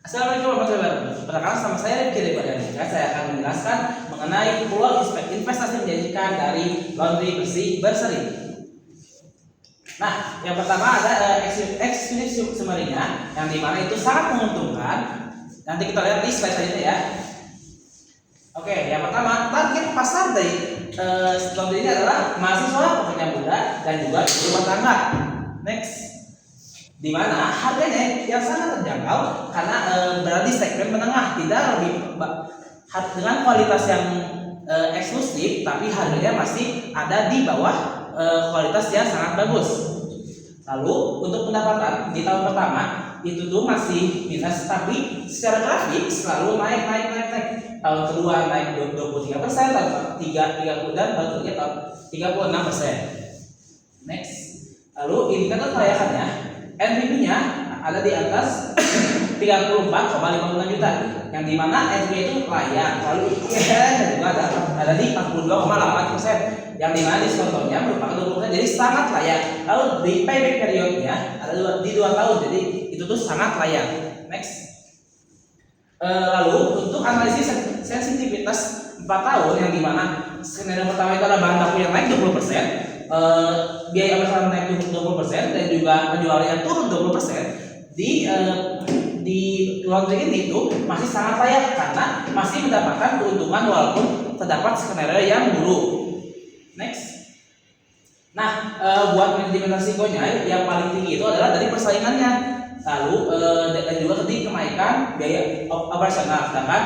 Assalamualaikum warahmatullahi wabarakatuh. Perkenalkan, sama saya Rifki dari Andika. Saya akan menjelaskan mengenai peluang investasi menjanjikan dari laundry bersih berseri. Nah, yang pertama ada exclusive summary-nya, yang dimana itu sangat menguntungkan. Nanti kita lihat di slide selanjutnya ya. Oke, yang pertama target pasar dari laundry ini adalah mahasiswa, pekerja muda, dan juga ibu rumah tangga. Next, di mana harganya yang sangat terjangkau karena berada di segmen menengah, tidak lebih dengan kualitas yang eksklusif, tapi harganya masih ada di bawah kualitas yang sangat bagus. Lalu untuk pendapatan di tahun pertama itu tuh masih minus, tapi secara grafik selalu naik. Tahun kedua naik 23%, tahun ketiga 30%, dan tahun ketiga tahun 36%. Next, lalu indikator kelayakannya, NPV-nya ada di atas 34,56 juta, yang dimana NPV itu layak. Lalu IRR juga ada di 42,8%, yang dimana diskontonya merupakan 20%, jadi sangat layak. Lalu di payback periodnya ada di 2 tahun, jadi itu tuh sangat layak. Next, lalu untuk analisis sensitivitas 4 tahun, yang dimana skenario pertama itu ada bahan baku yang naik 20%, biaya operasional naik 20%, dan juga penjualannya turun 20%. Di laundry ini tuh masih sangat layak karena masih mendapatkan keuntungan walaupun terdapat skenario yang buruk. Next, nah buat manajemen risikonya yang paling tinggi itu adalah dari persaingannya. Lalu dan juga tadi kenaikan biaya operasional, sedangkan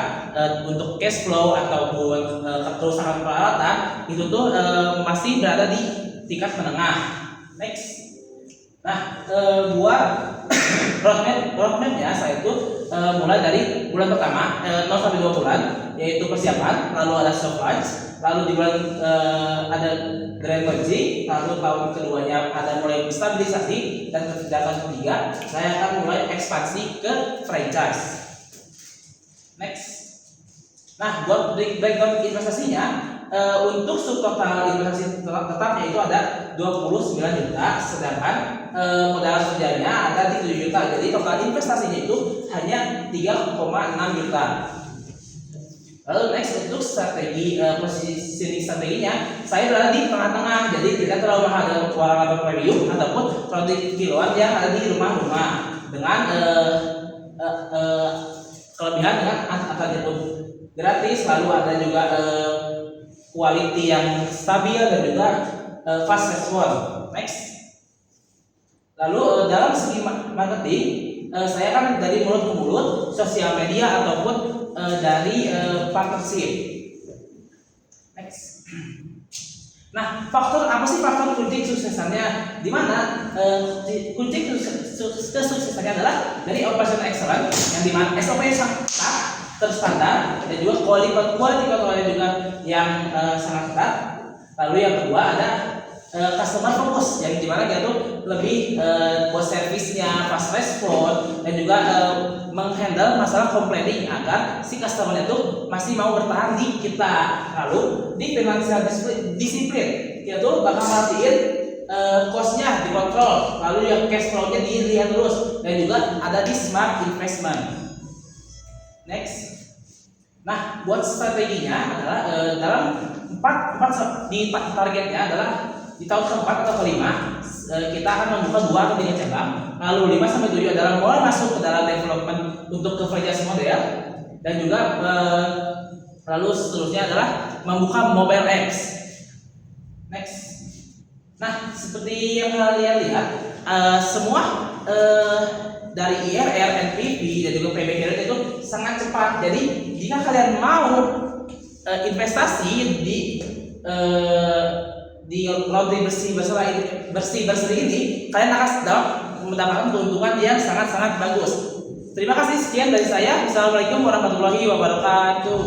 untuk cash flow ataupun kerusakan peralatan itu tuh masih berada di tingkat menengah. Next, nah buat roadmapnya saya itu mulai dari bulan pertama 0 sampai 2 bulan, yaitu persiapan, lalu ada soft launch, lalu di bulan ada grand launching, lalu tahun keduanya ada mulai stabilisasi, dan tahun ketiga saya akan mulai ekspansi ke franchise. Next, nah buat breakdown investasinya, untuk subtotal investasi tetapnya itu ada 29 juta, sedangkan modal kerjanya ada di 7 juta, jadi total investasinya itu hanya 3,6 juta. Lalu next, untuk strategi positioning strateginya, saya berada di tengah-tengah, jadi tidak terlalu mahal dengan warna premium ataupun produk kiloan yang ada di rumah-rumah, dengan kelebihan dengan antar jemput gratis, lalu ada juga quality yang stabil, dan juga fast respon. Next, lalu dalam segi marketing, saya kan dari mulut ke mulut, sosial media, ataupun dari partnership. Next, nah faktor apa sih faktor kunci kesuksesannya? Di mana kunci kesuksesannya adalah dari operational excellence, yang dimana SOP sangat terstandar, dan juga quality controlnya juga yang sangat ketat. Lalu yang kedua ada customer focus, yang dimana dia tuh lebih buat servisnya, fast respon, dan juga menghandle masalah complaining agar si customer itu masih mau bertahan di kita. Lalu di financial disiplin, dia tuh bakal merhatiin cost-nya dikontrol, lalu yang cash flow-nya dilihat terus, dan juga ada di smart investment. Next, nah buat strateginya adalah dalam 4 di targetnya adalah di tahun keempat atau kelima kita akan membuka 2 atau 3 cabang, lalu 5 sampai 7 adalah mulai masuk ke dalam development untuk ke franchise model, dan juga lalu seterusnya adalah membuka mobile apps. Next, nah seperti yang kalian lihat, semua dari IRR, NPV, dan juga payback period itu sangat cepat. Jadi jika kalian mau investasi di laundry bersih berseri ini, kalian akan mendapatkan keuntungan yang sangat bagus. Terima kasih, sekian dari saya. Assalamualaikum warahmatullahi wabarakatuh.